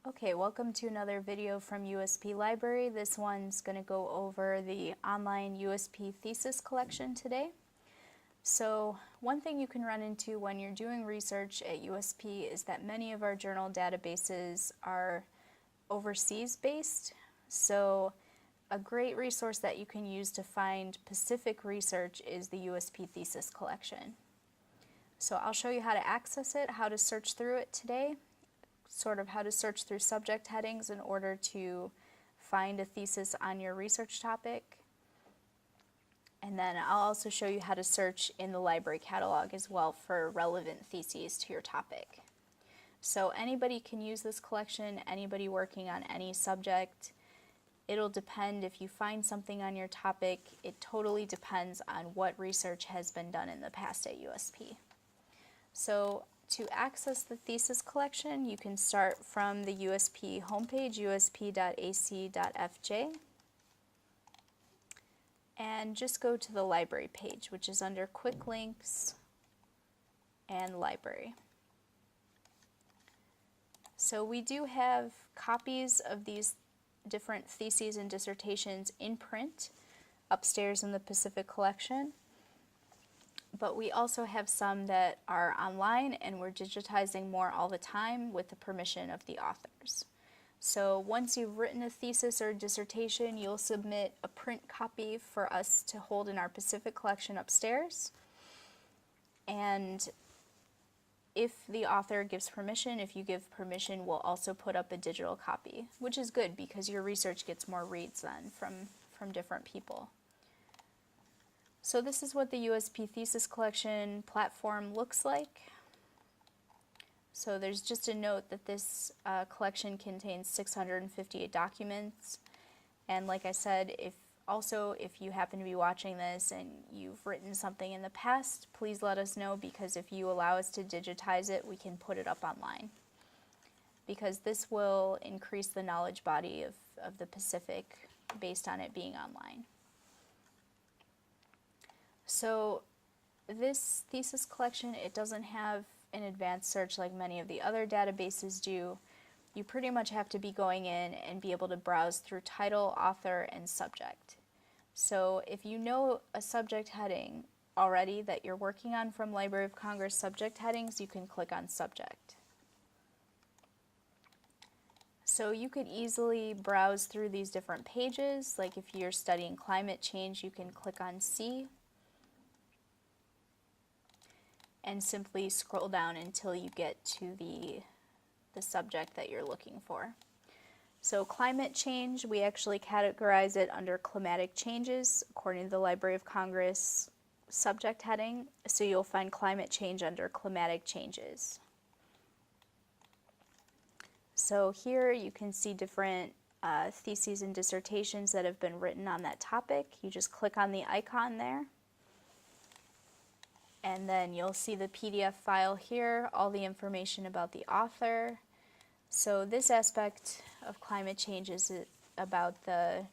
Okay, welcome to another video from USP Library. This one's going to go over the online USP Thesis collection today. So one thing you can run into when you're doing research at USP is that many of our journal databases are overseas based. So a great resource that you can use to find Pacific research is the USP Thesis collection. So I'll show you how to access it, how to search through it today, sort of how to search through subject headings in order to find a thesis on your research topic. And then I'll also show you how to search in the library catalog as well for relevant theses to your topic. So anybody can use this collection, anybody working on any subject. It'll depend if you find something on your topic. It totally depends on what research has been done in the past at USP. So to access the thesis collection, you can start from the USP homepage, usp.ac.fj, and just go to the library page, which is under Quick Links and Library. So we do have copies of these different theses and dissertations in print upstairs in the Pacific collection. But we also have some that are online, and we're digitizing more all the time with the permission of the authors. So once you've written a thesis or a dissertation, you'll submit a print copy for us to hold in our Pacific collection upstairs. And if the author gives permission, if you give permission, we'll also put up a digital copy, which is good because your research gets more reads then from different people. So this is what the USP Thesis Collection platform looks like. So there's just a note that this collection contains 658 documents. And like I said, if you happen to be watching this and you've written something in the past, please let us know, because if you allow us to digitize it, we can put it up online. Because this will increase the knowledge body of the Pacific based on it being online. So this thesis collection, it doesn't have an advanced search like many of the other databases do. You pretty much have to be going in and be able to browse through title, author, and subject. So if you know a subject heading already that you're working on from Library of Congress subject headings, you can click on subject. So you could easily browse through these different pages. Like if you're studying climate change, you can click on C and simply scroll down until you get to the subject that you're looking for. So climate change, we actually categorize it under climatic changes according to the Library of Congress subject heading. So you'll find climate change under climatic changes. So here you can see different theses and dissertations that have been written on that topic. You just click on the icon there, and then you'll see the PDF file here, all the information about the author. So this aspect of climate change is about the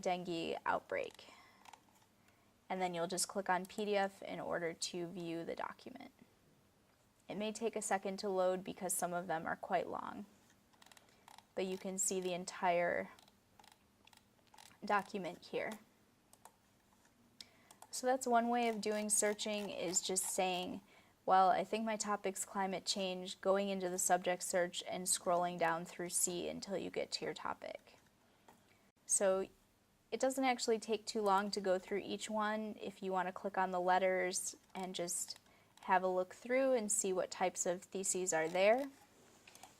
dengue outbreak. And then you'll just click on PDF in order to view the document. It may take a second to load because some of them are quite long, but you can see the entire document here. So that's one way of doing searching, is just saying, well, I think my topic's climate change, going into the subject search and scrolling down through C until you get to your topic. So it doesn't actually take too long to go through each one if you want to click on the letters and just have a look through and see what types of theses are there.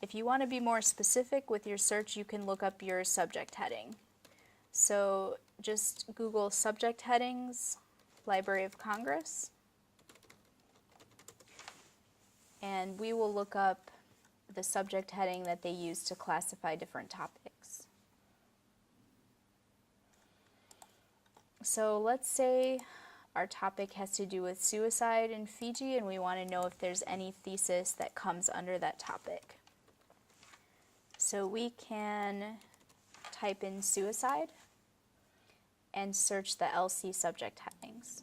If you want to be more specific with your search, you can look up your subject heading. So just Google subject headings, Library of Congress, and we will look up the subject heading that they use to classify different topics. So let's say our topic has to do with suicide in Fiji, and we want to know if there's any thesis that comes under that topic. So we can type in suicide and search the LC subject headings.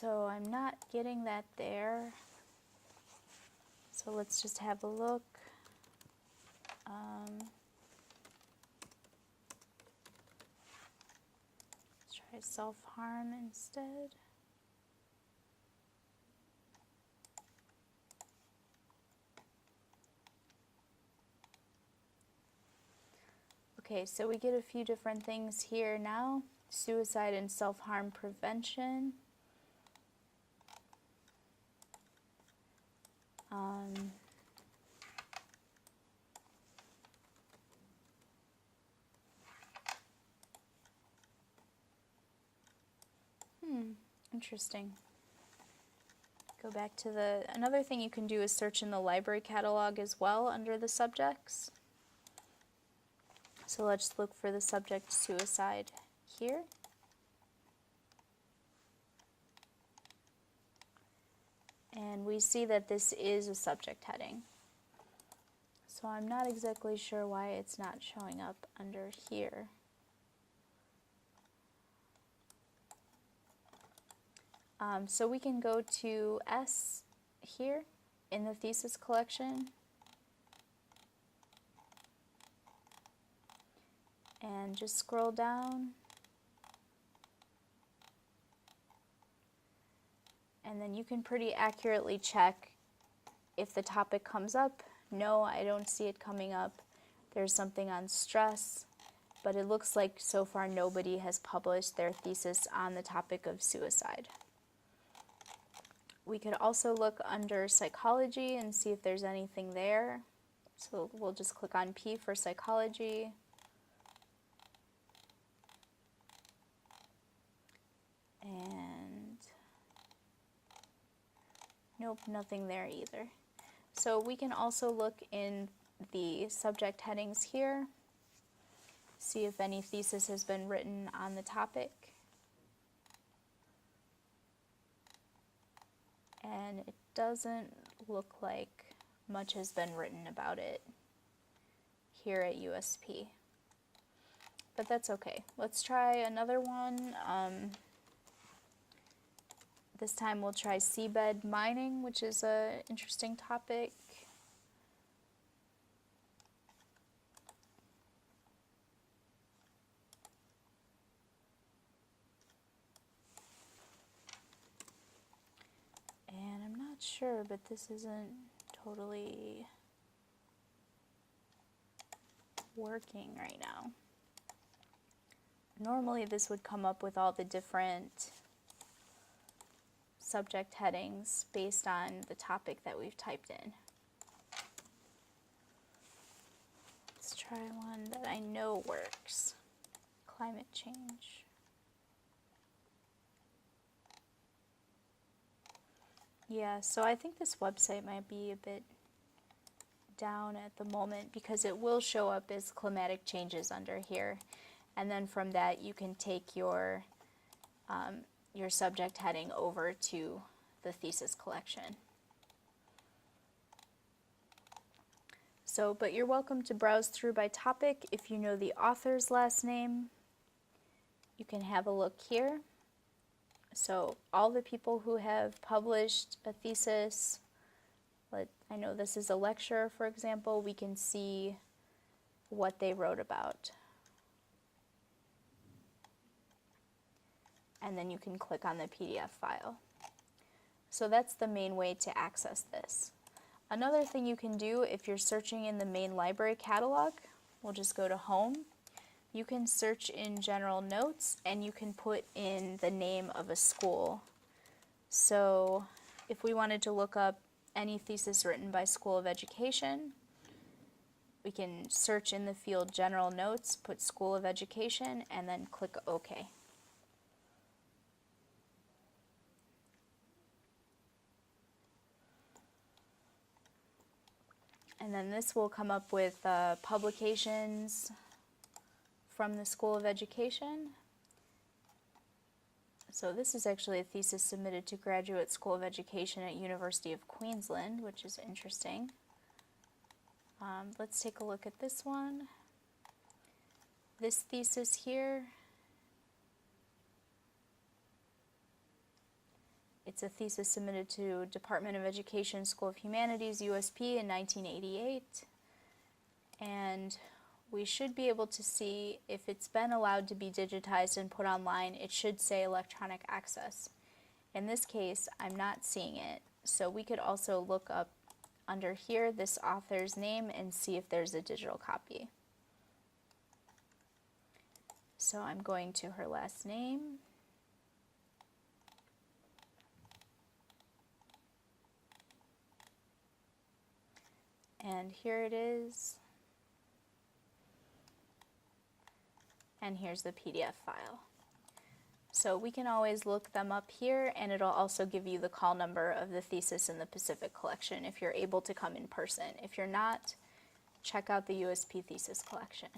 So I'm not getting that there. So let's just have a look. Let's try self-harm instead. Okay, so we get a few different things here now. Suicide and self-harm prevention. Interesting. Go back to another thing you can do is search in the library catalog as well under the subjects. So let's look for the subject suicide here. And we see that this is a subject heading. So I'm not exactly sure why it's not showing up under here. So we can go to S here in the thesis collection and just scroll down, and then you can pretty accurately check if the topic comes up. No, I don't see it coming up. There's something on stress, but it looks like so far nobody has published their thesis on the topic of suicide. We could also look under psychology and see if there's anything there. So we'll just click on P for psychology. And nope, nothing there either. So we can also look in the subject headings here, see if any thesis has been written on the topic. And it doesn't look like much has been written about it here at USP. But that's okay. Let's try another one. This time we'll try seabed mining, which is an interesting topic. And I'm not sure, but this isn't totally working right now. Normally this would come up with all the different subject headings based on the topic that we've typed in. Let's try one that I know works. Climate change. Yeah, so I think this website might be a bit down at the moment because it will show up as climatic changes under here. And then from that you can take your subject heading over to the thesis collection. So, but you're welcome to browse through by topic. If you know the author's last name, you can have a look here. So all the people who have published a thesis, I know this is a lecturer, for example, we can see what they wrote about. And then you can click on the PDF file. So that's the main way to access this. Another thing you can do if you're searching in the main library catalog, we'll just go to Home. You can search in General Notes and you can put in the name of a school. So if we wanted to look up any thesis written by School of Education, we can search in the field General Notes, put School of Education, and then click OK. And then this will come up with publications from the School of Education. So this is actually a thesis submitted to Graduate School of Education at University of Queensland, which is interesting. Let's take a look at this one. This thesis here It's a thesis submitted to Department of Education, School of Humanities, USP in 1988. And we should be able to see if it's been allowed to be digitized and put online, it should say electronic access. In this case, I'm not seeing it. So we could also look up under here this author's name and see if there's a digital copy. So I'm going to her last name. And here it is. And here's the PDF file. So we can always look them up here, and it'll also give you the call number of the thesis in the Pacific collection if you're able to come in person. If you're not, check out the USP Thesis collection.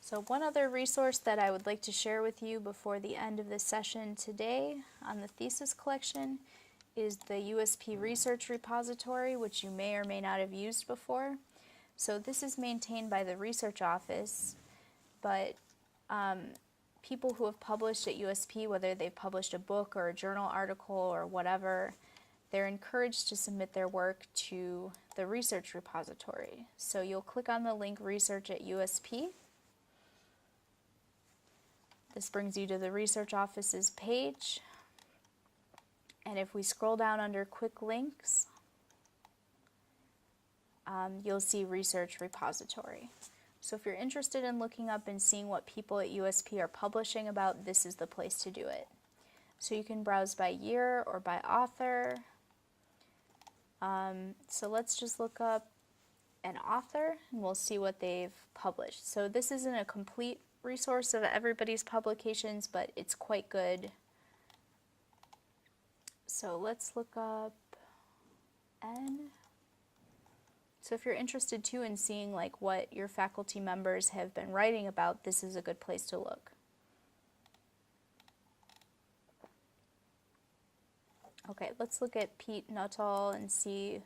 So one other resource that I would like to share with you before the end of this session today on the thesis collection is the USP Research Repository, which you may or may not have used before. So this is maintained by the research office, but people who have published at USP, whether they've published a book or a journal article or whatever, they're encouraged to submit their work to the research repository. So you'll click on the link Research at USP. This brings you to the research office's page. And if we scroll down under quick links, you'll see Research Repository. So if you're interested in looking up and seeing what people at USP are publishing about, this is the place to do it. So you can browse by year or by author. So let's just look up an author and we'll see what they've published. So this isn't a complete resource of everybody's publications, but it's quite good. So let's look up N. So if you're interested too in seeing like what your faculty members have been writing about, this is a good place to look. Okay, let's look at Pete Nuttall and see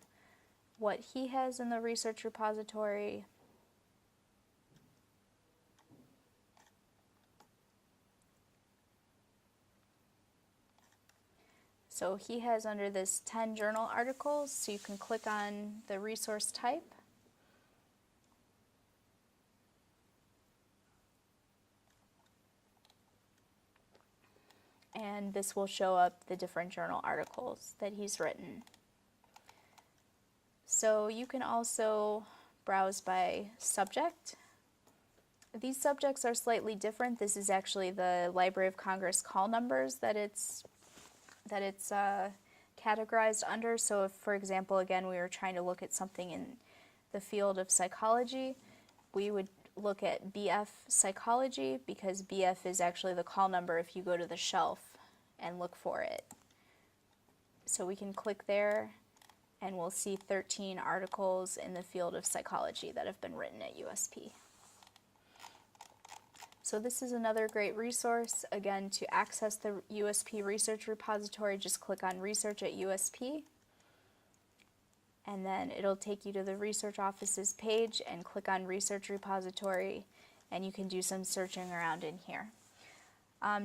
what he has in the research repository. So he has under this 10 journal articles, so you can click on the resource type. And this will show up the different journal articles that he's written. So you can also browse by subject. These subjects are slightly different. This is actually the Library of Congress call numbers that it's categorized under. So if, for example, again, we were trying to look at something in the field of psychology, we would look at BF psychology because BF is actually the call number if you go to the shelf and look for it. So we can click there and we'll see 13 articles in the field of psychology that have been written at USP. So this is another great resource. Again, to access the USP Research Repository, just click on Research at USP. And then it'll take you to the research office's page and click on Research Repository, and you can do some searching around in here.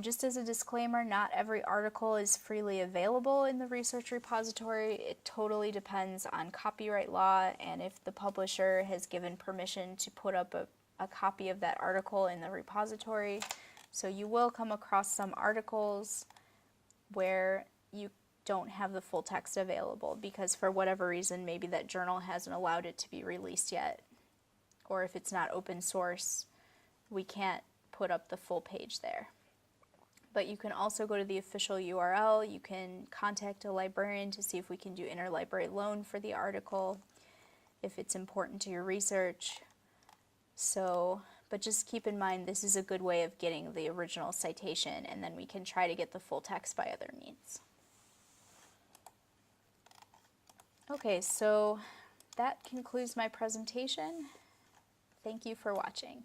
Just as a disclaimer, not every article is freely available in the research repository. It totally depends on copyright law and if the publisher has given permission to put up a copy of that article in the repository. So you will come across some articles where you don't have the full text available because for whatever reason maybe that journal hasn't allowed it to be released yet, or if it's not open source we can't put up the full page there. But you can also go to the official URL. You can contact a librarian to see if we can do interlibrary loan for the article if it's important to your research. So, but just keep in mind this is a good way of getting the original citation, and then we can try to get the full text by other means. Okay, so that concludes my presentation. Thank you for watching.